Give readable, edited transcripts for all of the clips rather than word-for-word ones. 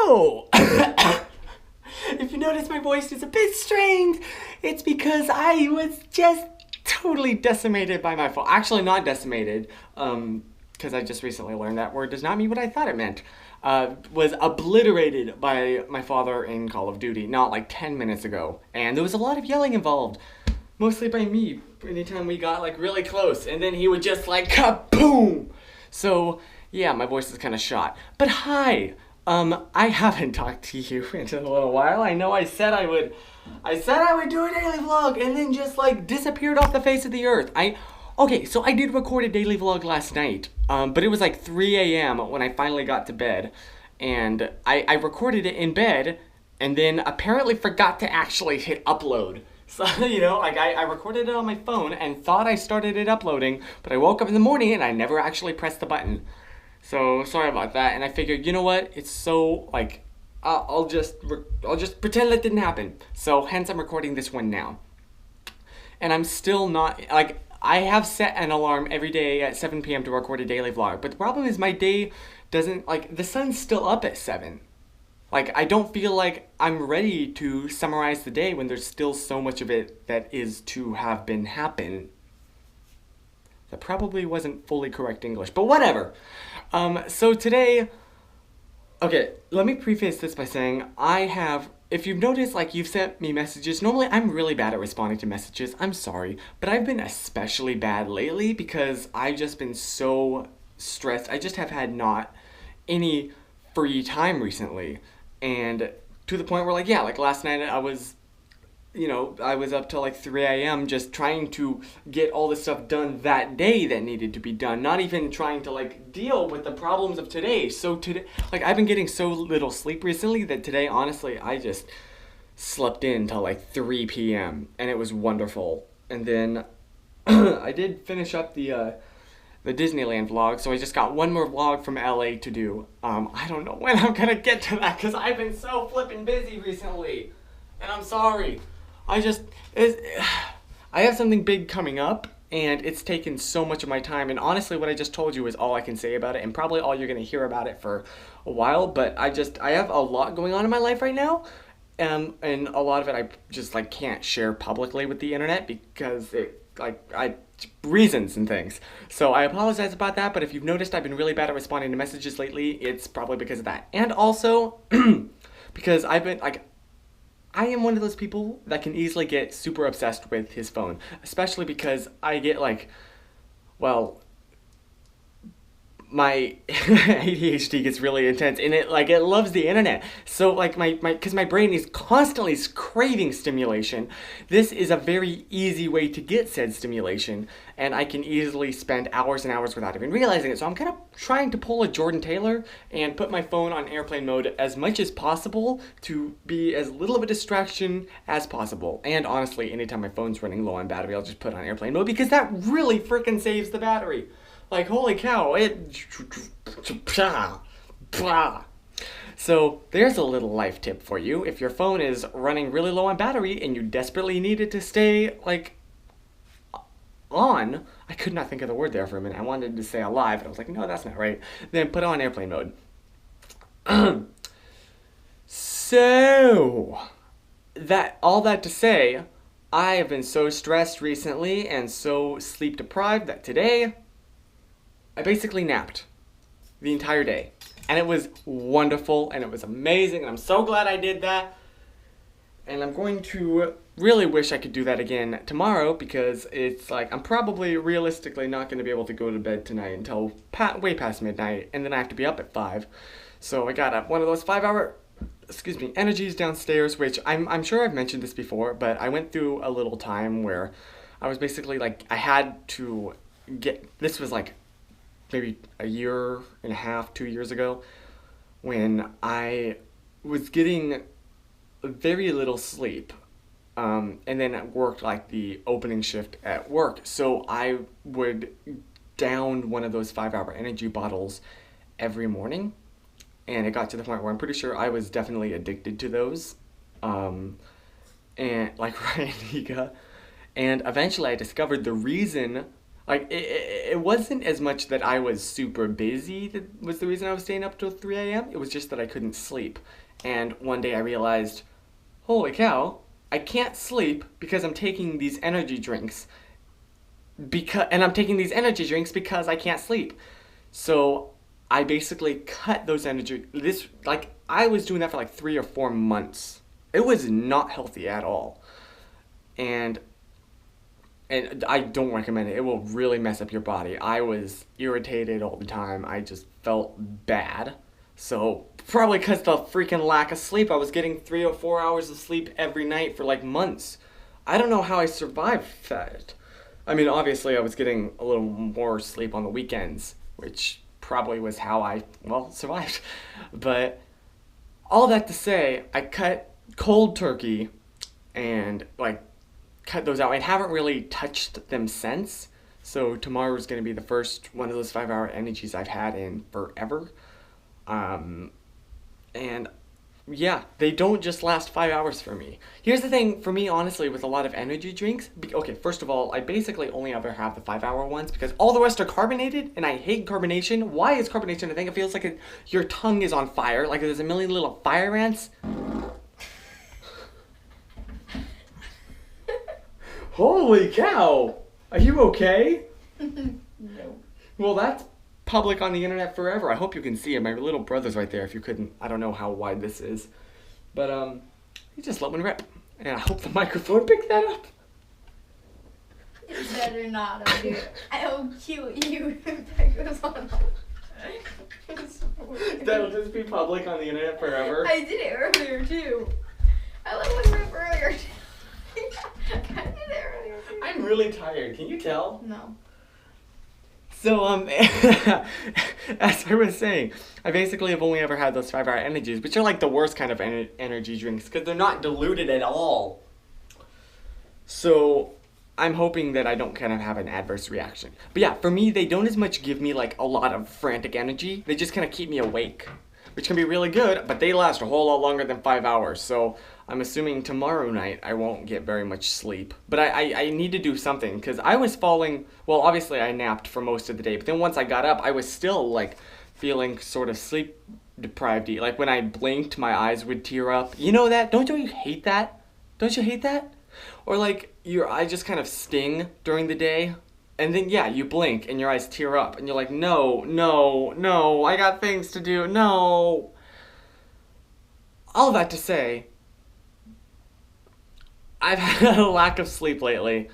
So, if you notice my voice is a bit strained, it's because I was just totally decimated by my phone. Actually, not decimated, because I just recently learned that word does not mean what I thought it meant. Was obliterated by my father in Call of Duty, not like 10 minutes ago. And there was a lot of yelling involved, mostly by me, anytime we got like really close. And then he would just like kaboom! So, yeah, my voice is kind of shot. But hi! I haven't talked to you in a little while. I know I said I would do a daily vlog and then just like disappeared off the face of the earth. Okay, so I did record a daily vlog last night, but it was like 3 a.m. when I finally got to bed. And I recorded it in bed and then apparently forgot to actually hit upload. So, like I recorded it on my phone and thought I started it uploading, but I woke up in the morning and I never actually pressed the button. So sorry about that, and I figured, you know what? It's so like, I'll just pretend that didn't happen. So hence I'm recording this one now, and I'm still not like I have set an alarm every day at 7 p.m. to record a daily vlog. But the problem is my day doesn't like the sun's still up at 7. Like I don't feel like I'm ready to summarize the day when there's still so much of it that is to have been happen. That probably wasn't fully correct English, but whatever. So today, okay, let me preface this by saying if you've noticed, like you've sent me messages, normally I'm really bad at responding to messages, I'm sorry, but I've been especially bad lately because I've just been so stressed. I just have had not any free time recently, and to the point where like last night I was up till like 3 a.m. just trying to get all the stuff done that day that needed to be done, not even trying to like deal with the problems of today. So today, like I've been getting so little sleep recently that today, honestly, I just slept in till like 3 p.m. and it was wonderful. And then I did finish up the Disneyland vlog, so I just got one more vlog from LA to do. I don't know when I'm gonna get to that because I've been so flippin' busy recently, and I'm sorry. I have something big coming up, and it's taken so much of my time, and honestly what I just told you is all I can say about it, and probably all you're going to hear about it for a while, but I have a lot going on in my life right now, and a lot of it I just like can't share publicly with the internet because reasons and things. So I apologize about that, but if you've noticed I've been really bad at responding to messages lately, it's probably because of that. And also, because I am one of those people that can easily get super obsessed with his phone, especially because I get my ADHD gets really intense and it loves the internet. So because my brain is constantly craving stimulation, this is a very easy way to get said stimulation, and I can easily spend hours and hours without even realizing it. So I'm kind of trying to pull a Jordan Taylor and put my phone on airplane mode as much as possible to be as little of a distraction as possible. And honestly, anytime my phone's running low on battery, I'll just put it on airplane mode because that really freaking saves the battery. Like, holy cow, So, there's a little life tip for you. If your phone is running really low on battery and you desperately need it to stay, on, I could not think of the word there for a minute. I wanted to say alive, but I was like, no, that's not right. Then put it on airplane mode. So, all that to say, I have been so stressed recently and so sleep deprived that today, I basically napped the entire day, and it was wonderful, and it was amazing, and I'm so glad I did that, and I'm going to really wish I could do that again tomorrow, because it's like, I'm probably realistically not going to be able to go to bed tonight until way past midnight, and then I have to be up at 5, so I got one of those 5-hour, energies downstairs, which I'm sure I've mentioned this before, but I went through a little time where I was basically I had to this was maybe a year and a half, 2 years ago, when I was getting very little sleep, and then I worked the opening shift at work, so I would down one of those 5-hour energy bottles every morning, and it got to the point where I'm pretty sure I was definitely addicted to those, and Ryan Higa, and eventually I discovered the reason Like, it wasn't as much that I was super busy that was the reason I was staying up till 3 a.m. It was just that I couldn't sleep. And one day I realized, holy cow, I can't sleep because I'm taking these energy drinks. And I'm taking these energy drinks because I can't sleep. So I basically cut those I was doing that for like 3 or 4 months. It was not healthy at all. And I don't recommend it. It will really mess up your body. I was irritated all the time. I just felt bad. So, probably because the freaking lack of sleep. I was getting 3 or 4 hours of sleep every night for like months. I don't know how I survived that. I mean, obviously, I was getting a little more sleep on the weekends, which probably was how I, well, survived. But all that to say, I cut cold turkey and like cut those out. I haven't really touched them since. So tomorrow's going to be the first one of those 5-hour energies I've had in forever. And yeah, they don't just last 5 hours for me. Here's the thing for me, honestly, with a lot of energy drinks. Okay, first of all, I basically only ever have the 5-hour ones because all the rest are carbonated, and I hate carbonation. Why is carbonation a thing? It feels like your tongue is on fire, like there's a million little fire ants. Holy cow! Are you okay? No. Well, that's public on the internet forever. I hope you can see it. My little brother's right there. If you couldn't, I don't know how wide this is. But, he just let one rip. And I hope the microphone picked that up. It better not, dude. I'll kill you if that goes on. That'll just be public on the internet forever. I did it earlier, too. I let one rip earlier, too. I did it earlier, too. I'm really tired. Can you tell? No. So, as I was saying, I basically have only ever had those 5-hour energies, which are like the worst kind of energy drinks because they're not diluted at all. So, I'm hoping that I don't kind of have an adverse reaction. But yeah, for me, they don't as much give me like a lot of frantic energy. They just kind of keep me awake, which can be really good, but they last a whole lot longer than 5 hours. So, I'm assuming tomorrow night I won't get very much sleep. But I need to do something because I was falling, well, obviously I napped for most of the day, but then once I got up, I was still like feeling sort of sleep deprived. Like when I blinked, my eyes would tear up. You know that? Don't you hate that? Don't you hate that? Or like your eyes just kind of sting during the day. And then, yeah, you blink and your eyes tear up. And you're like, no, no, no, I got things to do, no. All that to say, I've had a lack of sleep lately,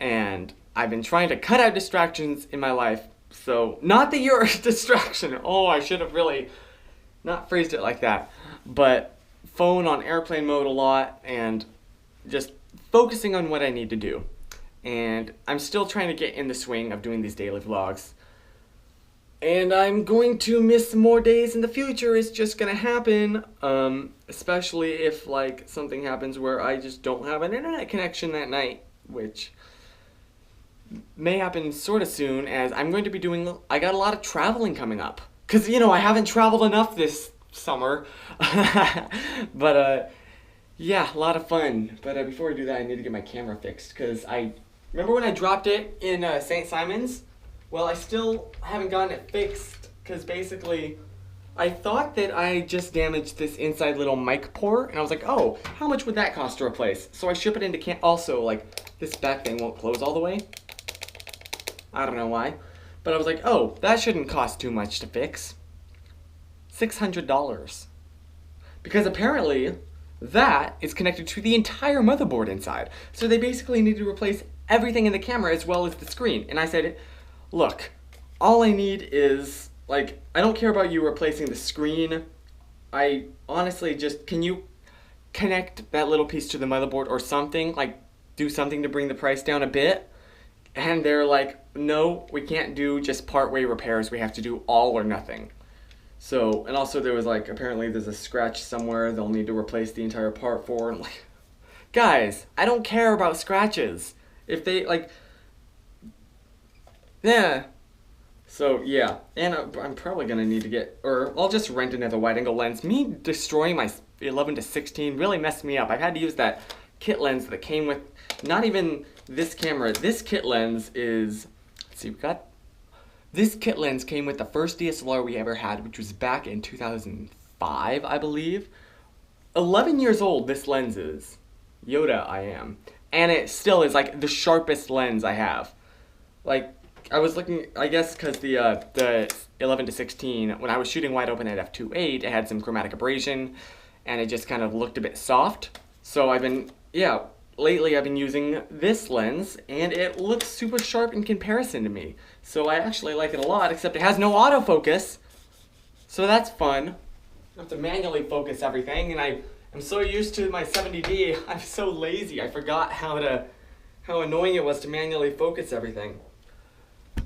and I've been trying to cut out distractions in my life. So, not that you're a distraction. Oh, I should have really not phrased it like that. But phone on airplane mode a lot, and just focusing on what I need to do. And I'm still trying to get in the swing of doing these daily vlogs. And I'm going to miss more days in the future. It's just gonna happen. Especially if like something happens where I just don't have an internet connection that night, which may happen sort of soon as I'm going to be doing, I got a lot of traveling coming up. Cause you know, I haven't traveled enough this summer. But yeah, a lot of fun. But before I do that, I need to get my camera fixed. Cause remember when I dropped it in St. Simon's? Well, I still haven't gotten it fixed because basically I thought that I just damaged this inside little mic port and I was like, oh, how much would that cost to replace? So I ship it into also, like, this back thing won't close all the way. I don't know why. But I was like, oh, that shouldn't cost too much to fix. $600. Because apparently that is connected to the entire motherboard inside. So they basically need to replace everything in the camera as well as the screen. And I said, look, all I need is, like, I don't care about you replacing the screen. I honestly just, can you connect that little piece to the motherboard or something? Like, do something to bring the price down a bit? And they're like, no, we can't do just part-way repairs. We have to do all or nothing. So, and also there was like, apparently there's a scratch somewhere they'll need to replace the entire part for. And like, guys, I don't care about scratches. If they, like, yeah. So, yeah. And I'm probably going to need to get, or I'll just rent another wide-angle lens. Me destroying my 11-16 really messed me up. I've had to use that kit lens that came with, not even this camera. This kit lens is let's see, we got, this kit lens came with the first DSLR we ever had, which was back in 2005, I believe. 11 years old this lens is. Yoda I am. And it still is like the sharpest lens I have. Like, I was looking, I guess because the 11 to 16, when I was shooting wide open at f2.8, it had some chromatic abrasion, and it just kind of looked a bit soft. So I've been, lately I've been using this lens, and it looks super sharp in comparison to me. So I actually like it a lot, except it has no autofocus. So that's fun. I have to manually focus everything, and I'm so used to my 70D, I'm so lazy. I forgot how annoying it was to manually focus everything.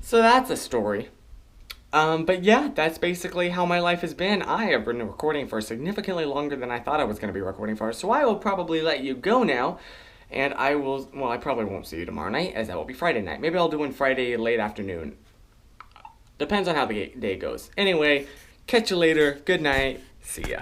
So that's a story. But yeah, that's basically how my life has been. I have been recording for significantly longer than I thought I was going to be recording for, so I will probably let you go now. And I probably won't see you tomorrow night, as that will be Friday night. Maybe I'll do one Friday late afternoon. Depends on how the day goes. Anyway, catch you later. Good night. See ya.